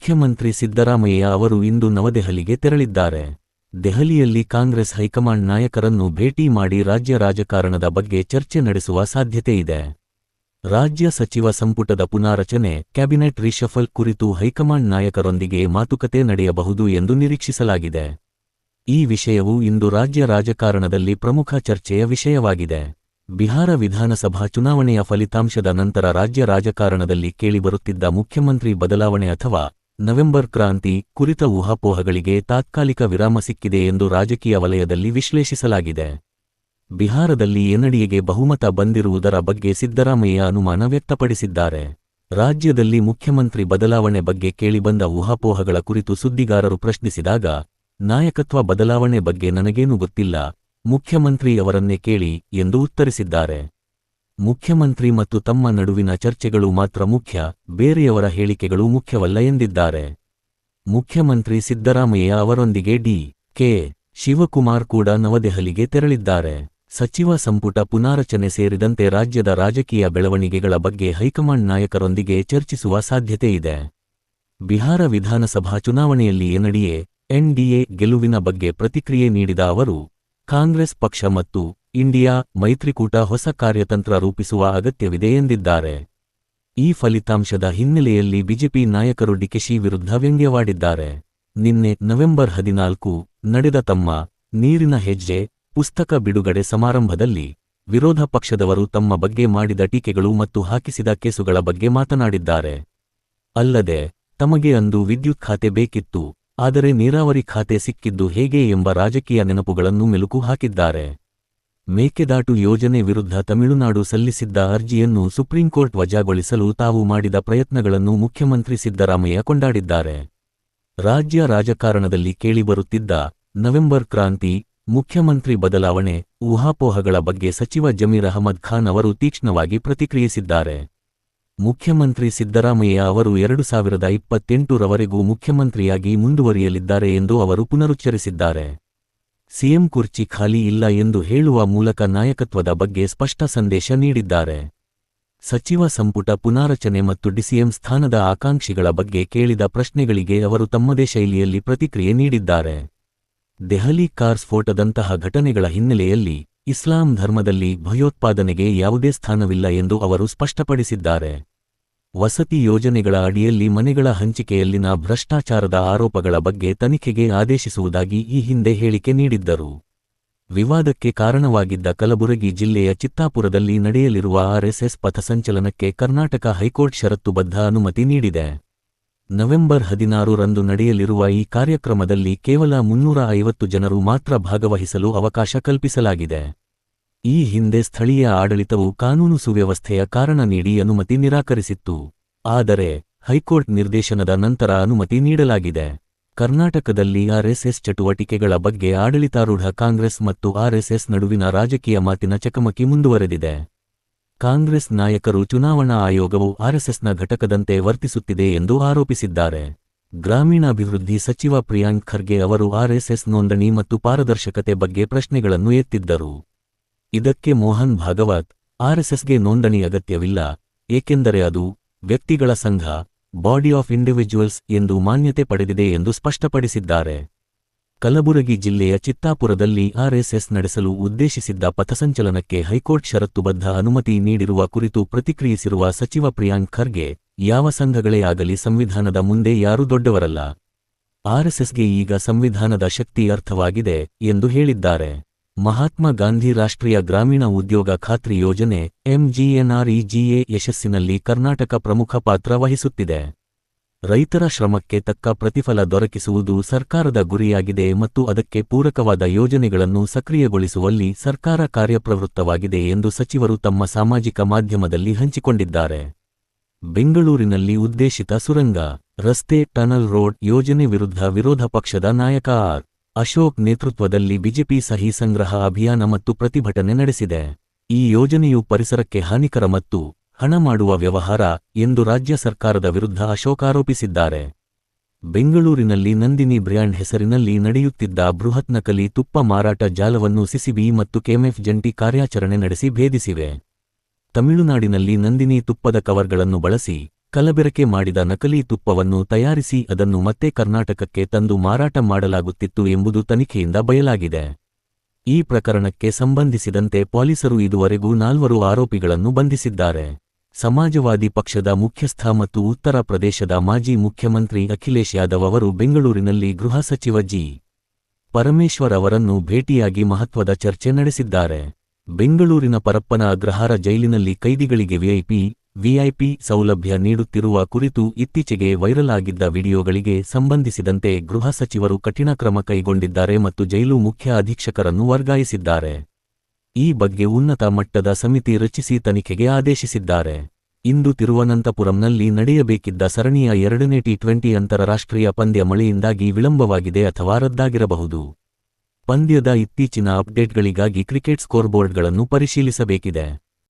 ಮುಖ್ಯಮಂತ್ರಿ ಸಿದ್ದರಾಮಯ್ಯ ಅವರು ಇಂದು ನವದೆಹಲಿಗೆ ತೆರಳಿದ್ದಾರೆ. ದೆಹಲಿಯಲ್ಲಿ ಕಾಂಗ್ರೆಸ್ ಹೈಕಮಾಂಡ್ ನಾಯಕರನ್ನು ಭೇಟಿ ಮಾಡಿ ರಾಜ್ಯ ರಾಜಕಾರಣದ ಬಗ್ಗೆ ಚರ್ಚೆ ನಡೆಸುವ ಸಾಧ್ಯತೆಯಿದೆ. ರಾಜ್ಯ ಸಚಿವ ಸಂಪುಟದ ಪುನಾರಚನೆ, ಕ್ಯಾಬಿನೆಟ್ ರಿಷಫಲ್ ಕುರಿತು ಹೈಕಮಾಂಡ್ ನಾಯಕರೊಂದಿಗೆ ಮಾತುಕತೆ ನಡೆಯಬಹುದು ಎಂದು ನಿರೀಕ್ಷಿಸಲಾಗಿದೆ. ಈ ವಿಷಯವು ಇಂದು ರಾಜ್ಯ ರಾಜಕಾರಣದಲ್ಲಿ ಪ್ರಮುಖ ಚರ್ಚೆಯ ವಿಷಯವಾಗಿದೆ. ಬಿಹಾರ ವಿಧಾನಸಭಾ ಚುನಾವಣೆಯ ಫಲಿತಾಂಶದ ನಂತರ ರಾಜ್ಯ ರಾಜಕಾರಣದಲ್ಲಿ ಕೇಳಿಬರುತ್ತಿದ್ದ ಮುಖ್ಯಮಂತ್ರಿ ಬದಲಾವಣೆ ಅಥವಾ ನವೆಂಬರ್ ಕ್ರಾಂತಿ ಕುರಿತ ಊಹಾಪೋಹಗಳಿಗೆ ತಾತ್ಕಾಲಿಕ ವಿರಾಮ ಸಿಕ್ಕಿದೆ ಎಂದು ರಾಜಕೀಯ ವಲಯದಲ್ಲಿ ವಿಶ್ಲೇಷಿಸಲಾಗಿದೆ. ಬಿಹಾರದಲ್ಲಿ ಎನ್ಡಿಎಗೆ ಬಹುಮತ ಬಂದಿರುವುದರ ಬಗ್ಗೆ ಸಿದ್ದರಾಮಯ್ಯ ಅನುಮಾನ ವ್ಯಕ್ತಪಡಿಸಿದ್ದಾರೆ. ರಾಜ್ಯದಲ್ಲಿ ಮುಖ್ಯಮಂತ್ರಿ ಬದಲಾವಣೆ ಬಗ್ಗೆ ಕೇಳಿಬಂದ ಊಹಾಪೋಹಗಳ ಕುರಿತು ಸುದ್ದಿಗಾರರು ಪ್ರಶ್ನಿಸಿದಾಗ, ನಾಯಕತ್ವ ಬದಲಾವಣೆ ಬಗ್ಗೆ ನನಗೇನೂ ಗೊತ್ತಿಲ್ಲ, ಮುಖ್ಯಮಂತ್ರಿ ಅವರನ್ನೇ ಕೇಳಿ ಎಂದು ಉತ್ತರಿಸಿದ್ದಾರೆ. ಮುಖ್ಯಮಂತ್ರಿ ಮತ್ತು ತಮ್ಮ ನಡುವಿನ ಚರ್ಚೆಗಳು ಮಾತ್ರ ಮುಖ್ಯ, ಬೇರೆಯವರ ಹೇಳಿಕೆಗಳು ಮುಖ್ಯವಲ್ಲ ಎಂದಿದ್ದಾರೆ. ಮುಖ್ಯಮಂತ್ರಿ ಸಿದ್ದರಾಮಯ್ಯ ಅವರೊಂದಿಗೆ ಡಿ.ಕೆ. ಶಿವಕುಮಾರ್ ಕೂಡ ನವದೆಹಲಿಗೆ ತೆರಳಿದ್ದಾರೆ. ಸಚಿವ ಸಂಪುಟ ಪುನಾರಚನೆ ಸೇರಿದಂತೆ ರಾಜ್ಯದ ರಾಜಕೀಯ ಬೆಳವಣಿಗೆಗಳ ಬಗ್ಗೆ ಹೈಕಮಾಂಡ್ ನಾಯಕರೊಂದಿಗೆ ಚರ್ಚಿಸುವ ಸಾಧ್ಯತೆಯಿದೆ. ಬಿಹಾರ ವಿಧಾನಸಭಾ ಚುನಾವಣೆಯಲ್ಲಿ ಎನ್ಡಿಎ ಗೆಲುವಿನ ಬಗ್ಗೆ ಪ್ರತಿಕ್ರಿಯೆ ನೀಡಿದ ಅವರು, ಕಾಂಗ್ರೆಸ್ ಪಕ್ಷ ಮತ್ತು ಇಂಡಿಯಾ ಮೈತ್ರಿಕೂಟ ಹೊಸ ಕಾರ್ಯತಂತ್ರ ರೂಪಿಸುವ ಅಗತ್ಯವಿದೆ ಎಂದಿದ್ದಾರೆ. ಈ ಫಲಿತಾಂಶದ ಹಿನ್ನೆಲೆಯಲ್ಲಿ ಬಿಜೆಪಿ ನಾಯಕರು ಡಿಕೆಶಿ ವಿರುದ್ಧ ವ್ಯಂಗ್ಯವಾಡಿದ್ದಾರೆ. ನಿನ್ನೆ ನವೆಂಬರ್ 14 ನಡೆದ ತಮ್ಮ ನೀರಿನ ಹೆಜ್ಜೆ ಪುಸ್ತಕ ಬಿಡುಗಡೆ ಸಮಾರಂಭದಲ್ಲಿ ವಿರೋಧ ಪಕ್ಷದವರು ತಮ್ಮ ಬಗ್ಗೆ ಮಾಡಿದ ಟೀಕೆಗಳು ಮತ್ತು ಹಾಕಿಸಿದ ಕೇಸುಗಳ ಬಗ್ಗೆ ಮಾತನಾಡಿದ್ದಾರೆ. ಅಲ್ಲದೆ ತಮಗೆ ಅಂದು ವಿದ್ಯುತ್ ಖಾತೆ ಬೇಕಿತ್ತು, ಆದರೆ ನೀರಾವರಿ ಖಾತೆ ಸಿಕ್ಕಿದ್ದು ಹೇಗೆ ಎಂಬ ರಾಜಕೀಯ ನೆನಪುಗಳನ್ನು ಮೆಲುಕು ಹಾಕಿದ್ದಾರೆ. ಮೇಕೆದಾಟು ಯೋಜನೆ ವಿರುದ್ಧ ತಮಿಳುನಾಡು ಸಲ್ಲಿಸಿದ್ದ ಅರ್ಜಿಯನ್ನು ಸುಪ್ರೀಂಕೋರ್ಟ್ ವಜಾಗೊಳಿಸಲು ತಾವು ಮಾಡಿದ ಪ್ರಯತ್ನಗಳನ್ನು ಮುಖ್ಯಮಂತ್ರಿ ಸಿದ್ದರಾಮಯ್ಯ ಕೊಂಡಾಡಿದ್ದಾರೆ. ರಾಜ್ಯ ರಾಜಕಾರಣದಲ್ಲಿ ಕೇಳಿಬರುತ್ತಿದ್ದ ನವೆಂಬರ್ ಕ್ರಾಂತಿ, ಮುಖ್ಯಮಂತ್ರಿ ಬದಲಾವಣೆ ಊಹಾಪೋಹಗಳ ಬಗ್ಗೆ ಸಚಿವ ಜಮೀರ್ ಅಹಮದ್ ಖಾನ್ ಅವರು ತೀಕ್ಷ್ಣವಾಗಿ ಪ್ರತಿಕ್ರಿಯಿಸಿದ್ದಾರೆ. ಮುಖ್ಯಮಂತ್ರಿ ಸಿದ್ದರಾಮಯ್ಯ ಅವರು 2028ರವರೆಗೂ ಮುಖ್ಯಮಂತ್ರಿಯಾಗಿ ಮುಂದುವರಿಯಲಿದ್ದಾರೆ ಎಂದು ಅವರು ಪುನರುಚ್ಚರಿಸಿದ್ದಾರೆ. ಸಿಎಂ ಕುರ್ಚಿ ಖಾಲಿ ಇಲ್ಲ ಎಂದು ಹೇಳುವ ಮೂಲಕ ನಾಯಕತ್ವದ ಬಗ್ಗೆ ಸ್ಪಷ್ಟ ಸಂದೇಶ ನೀಡಿದ್ದಾರೆ. ಸಚಿವ ಸಂಪುಟ ಪುನಾರಚನೆ ಮತ್ತು ಡಿಸಿಎಂ ಸ್ಥಾನದ ಆಕಾಂಕ್ಷಿಗಳ ಬಗ್ಗೆ ಕೇಳಿದ ಪ್ರಶ್ನೆಗಳಿಗೆ ಅವರು ತಮ್ಮದೇ ಶೈಲಿಯಲ್ಲಿ ಪ್ರತಿಕ್ರಿಯೆ ನೀಡಿದ್ದಾರೆ. ದೆಹಲಿ ಕಾರ್ ಸ್ಫೋಟದಂತಹ ಘಟನೆಗಳ ಹಿನ್ನೆಲೆಯಲ್ಲಿ ಇಸ್ಲಾಂ ಧರ್ಮದಲ್ಲಿ ಭಯೋತ್ಪಾದನೆಗೆ ಯಾವುದೇ ಸ್ಥಾನವಿಲ್ಲ ಎಂದು ಅವರು ಸ್ಪಷ್ಟಪಡಿಸಿದ್ದಾರೆ. ವಸತಿ ಯೋಜನೆಗಳ ಅಡಿಯಲ್ಲಿ ಮನೆಗಳ ಹಂಚಿಕೆಯಲ್ಲಿನ ಭ್ರಷ್ಟಾಚಾರದ ಆರೋಪಗಳ ಬಗ್ಗೆ ತನಿಖೆಗೆ ಆದೇಶಿಸುವುದಾಗಿ ಈ ಹಿಂದೆ ಹೇಳಿಕೆ ನೀಡಿದ್ದರು. ವಿವಾದಕ್ಕೆ ಕಾರಣವಾಗಿದ್ದ ಕಲಬುರಗಿ ಜಿಲ್ಲೆಯ ಚಿತ್ತಾಪುರದಲ್ಲಿ ನಡೆಯಲಿರುವ ಆರ್ಎಸ್ಎಸ್ ಪಥಸಂಚಲನಕ್ಕೆ ಕರ್ನಾಟಕ ಹೈಕೋರ್ಟ್ ಷರತ್ತುಬದ್ಧ ಅನುಮತಿ ನೀಡಿದೆ. ನವೆಂಬರ್ 16ರಂದು ನಡೆಯಲಿರುವ ಈ ಕಾರ್ಯಕ್ರಮದಲ್ಲಿ ಕೇವಲ 350 ಜನರು ಮಾತ್ರ ಭಾಗವಹಿಸಲು ಅವಕಾಶ ಕಲ್ಪಿಸಲಾಗಿದೆ. ಈ ಹಿಂದೆ ಸ್ಥಳೀಯ ಆಡಳಿತವು ಕಾನೂನು ಸುವ್ಯವಸ್ಥೆಯ ಕಾರಣ ನೀಡಿ ಅನುಮತಿ ನಿರಾಕರಿಸಿತ್ತು. ಆದರೆ ಹೈಕೋರ್ಟ್ ನಿರ್ದೇಶನದ ನಂತರ ಅನುಮತಿ ನೀಡಲಾಗಿದೆ. ಕರ್ನಾಟಕದಲ್ಲಿ ಆರ್ಎಸ್ಎಸ್ ಚಟುವಟಿಕೆಗಳ ಬಗ್ಗೆ ಆಡಳಿತಾರೂಢ ಕಾಂಗ್ರೆಸ್ ಮತ್ತು ಆರ್ಎಸ್ಎಸ್ ನಡುವಿನ ರಾಜಕೀಯ ಮಾತಿನ ಚಕಮಕಿ ಮುಂದುವರೆದಿದೆ. ಕಾಂಗ್ರೆಸ್ ನಾಯಕರು ಚುನಾವಣಾ ಆಯೋಗವು ಆರ್ಎಸ್ಎಸ್ನ ಘಟಕದಂತೆ ವರ್ತಿಸುತ್ತಿದೆ ಎಂದು ಆರೋಪಿಸಿದ್ದಾರೆ. ಗ್ರಾಮೀಣಾಭಿವೃದ್ಧಿ ಸಚಿವ ಪ್ರಿಯಾಂಕ್ ಖರ್ಗೆ ಅವರು ಆರ್ಎಸ್ಎಸ್ ನೋಂದಣಿ ಮತ್ತು ಪಾರದರ್ಶಕತೆ ಬಗ್ಗೆ ಪ್ರಶ್ನೆಗಳನ್ನು ಎತ್ತಿದ್ದರು. ಇದಕ್ಕೆ ಮೋಹನ್ ಭಾಗವತ್, ಆರ್ಎಸ್ಎಸ್ಗೆ ನೋಂದಣಿ ಅಗತ್ಯವಿಲ್ಲ, ಏಕೆಂದರೆ ಅದು ವ್ಯಕ್ತಿಗಳ ಸಂಘ, ಬಾಡಿ ಆಫ್ ಇಂಡಿವಿಜುವಲ್ಸ್ ಎಂದು ಮಾನ್ಯತೆ ಪಡೆದಿದೆ ಎಂದು ಸ್ಪಷ್ಟಪಡಿಸಿದ್ದಾರೆ. ಕಲಬುರಗಿ ಜಿಲ್ಲೆಯ ಚಿತ್ತಾಪುರದಲ್ಲಿ ಆರ್ಎಸ್ಎಸ್ ನಡೆಸಲು ಉದ್ದೇಶಿಸಿದ್ದ ಪಥಸಂಚಲನಕ್ಕೆ ಹೈಕೋರ್ಟ್ ಷರತ್ತುಬದ್ಧ ಅನುಮತಿ ನೀಡಿರುವ ಕುರಿತು ಪ್ರತಿಕ್ರಿಯಿಸಿರುವ ಸಚಿವ ಪ್ರಿಯಾಂಕ್ ಖರ್ಗೆ, ಯಾವ ಸಂಘಗಳೇ ಆಗಲಿ ಸಂವಿಧಾನದ ಮುಂದೆ ಯಾರೂ ದೊಡ್ಡವರಲ್ಲ. ಆರ್ಎಸ್ಎಸ್ಗೆ ಈಗ ಸಂವಿಧಾನದ ಶಕ್ತಿ ಅರ್ಥವಾಗಿದೆ ಎಂದು ಹೇಳಿದ್ದಾರೆ. ಮಹಾತ್ಮ ಗಾಂಧಿ ರಾಷ್ಟ್ರೀಯ ಗ್ರಾಮೀಣ ಉದ್ಯೋಗ ಖಾತ್ರಿ ಯೋಜನೆ ಎಂಜಿಎನ್ಆರ್ಇಜಿಎ ಯಶಸ್ಸಿನಲ್ಲಿ ಕರ್ನಾಟಕ ಪ್ರಮುಖ ಪಾತ್ರ ವಹಿಸುತ್ತಿದೆ. ರೈತರ ಶ್ರಮಕ್ಕೆ ತಕ್ಕ ಪ್ರತಿಫಲ ದೊರಕಿಸುವುದು ಸರ್ಕಾರದ ಗುರಿಯಾಗಿದೆ ಮತ್ತು ಅದಕ್ಕೆ ಪೂರಕವಾದ ಯೋಜನೆಗಳನ್ನು ಸಕ್ರಿಯಗೊಳಿಸುವಲ್ಲಿ ಸರ್ಕಾರ ಕಾರ್ಯಪ್ರವೃತ್ತವಾಗಿದೆ ಎಂದು ಸಚಿವರು ತಮ್ಮ ಸಾಮಾಜಿಕ ಮಾಧ್ಯಮದಲ್ಲಿ ಹಂಚಿಕೊಂಡಿದ್ದಾರೆ. ಬೆಂಗಳೂರಿನಲ್ಲಿ ಉದ್ದೇಶಿತ ಸುರಂಗ, ರಸ್ತೆ, ಟನಲ್ ರೋಡ್ ಯೋಜನೆ ವಿರುದ್ಧ ವಿರೋಧ ಪಕ್ಷದ ನಾಯಕ ಆರ್. ಅಶೋಕ್ ನೇತೃತ್ವದಲ್ಲಿ ಬಿಜೆಪಿ ಸಹಿ ಸಂಗ್ರಹ ಅಭಿಯಾನ ಮತ್ತು ಪ್ರತಿಭಟನೆ ನಡೆಸಿದೆ. ಈ ಯೋಜನೆಯು ಪರಿಸರಕ್ಕೆ ಹಾನಿಕರ ಮತ್ತು ಹಣ ಮಾಡುವ ವ್ಯವಹಾರ ಎಂದು ರಾಜ್ಯ ಸರ್ಕಾರದ ವಿರುದ್ಧ ಅಶೋಕ್ ಆರೋಪಿಸಿದ್ದಾರೆ. ಬೆಂಗಳೂರಿನಲ್ಲಿ ನಂದಿನಿ ಬ್ರ್ಯಾಂಡ್ ಹೆಸರಿನಲ್ಲಿ ನಡೆಯುತ್ತಿದ್ದ ಬೃಹತ್ ನಕಲಿ ತುಪ್ಪ ಮಾರಾಟ ಜಾಲವನ್ನು ಸಿಸಿಬಿ ಮತ್ತು ಕೆಎಂಎಫ್ ಜಂಟಿ ಕಾರ್ಯಾಚರಣೆ ನಡೆಸಿ ಭೇದಿಸಿವೆ. ತಮಿಳುನಾಡಿನಲ್ಲಿ ನಂದಿನಿ ತುಪ್ಪದ ಕವರ್ಗಳನ್ನು ಬಳಸಿ ಕಲಬೆರಕೆ ಮಾಡಿದ ನಕಲಿ ತುಪ್ಪವನ್ನು ತಯಾರಿಸಿ ಅದನ್ನು ಮತ್ತೆ ಕರ್ನಾಟಕಕ್ಕೆ ತಂದು ಮಾರಾಟ ಮಾಡಲಾಗುತ್ತಿತ್ತು ಎಂಬುದು ತನಿಖೆಯಿಂದ ಬಯಲಾಗಿದೆ. ಈ ಪ್ರಕರಣಕ್ಕೆ ಸಂಬಂಧಿಸಿದಂತೆ ಪೊಲೀಸರು ಇದುವರೆಗೂ 4 ಆರೋಪಿಗಳನ್ನು ಬಂಧಿಸಿದ್ದಾರೆ. ಸಮಾಜವಾದಿ ಪಕ್ಷದ ಮುಖ್ಯಸ್ಥ ಮತ್ತು ಉತ್ತರ ಪ್ರದೇಶದ ಮಾಜಿ ಮುಖ್ಯಮಂತ್ರಿ ಅಖಿಲೇಶ್ ಯಾದವ್ ಅವರು ಬೆಂಗಳೂರಿನಲ್ಲಿ ಗೃಹ ಸಚಿವ ಜಿ. ಪರಮೇಶ್ವರ್ ಅವರನ್ನು ಭೇಟಿಯಾಗಿ ಮಹತ್ವದ ಚರ್ಚೆ ನಡೆಸಿದ್ದಾರೆ. ಬೆಂಗಳೂರಿನ ಪರಪ್ಪನ ಅಗ್ರಹಾರ ಜೈಲಿನಲ್ಲಿ ಕೈದಿಗಳಿಗೆ ವಿಐಪಿ ಸೌಲಭ್ಯ ನೀಡುತ್ತಿರುವ ಕುರಿತು ಇತ್ತೀಚೆಗೆ ವೈರಲ್ ಆಗಿದ್ದ ವಿಡಿಯೋಗಳಿಗೆ ಸಂಬಂಧಿಸಿದಂತೆ ಗೃಹ ಸಚಿವರು ಕಠಿಣ ಕ್ರಮ ಕೈಗೊಂಡಿದ್ದಾರೆ ಮತ್ತು ಜೈಲು ಮುಖ್ಯ ಅಧೀಕ್ಷಕರನ್ನು ವರ್ಗಾಯಿಸಿದ್ದಾರೆ. ಈ ಬಗ್ಗೆ ಉನ್ನತ ಮಟ್ಟದ ಸಮಿತಿ ರಚಿಸಿ ತನಿಖೆಗೆ ಆದೇಶಿಸಿದ್ದಾರೆ. ಇಂದು ತಿರುವನಂತಪುರಂನಲ್ಲಿ ನಡೆಯಬೇಕಿದ್ದ ಸರಣಿಯ 2ನೇ ಟಿ20 ಅಂತಾರಾಷ್ಟ್ರೀಯ ಪಂದ್ಯ ಮಳೆಯಿಂದಾಗಿ ವಿಳಂಬವಾಗಿದೆ ಅಥವಾ ರದ್ದಾಗಿರಬಹುದು. ಪಂದ್ಯದ ಇತ್ತೀಚಿನ ಅಪ್ಡೇಟ್ಗಳಿಗಾಗಿ ಕ್ರಿಕೆಟ್ ಸ್ಕೋರ್ಬೋರ್ಡ್ಗಳನ್ನು ಪರಿಶೀಲಿಸಬೇಕಿದೆ.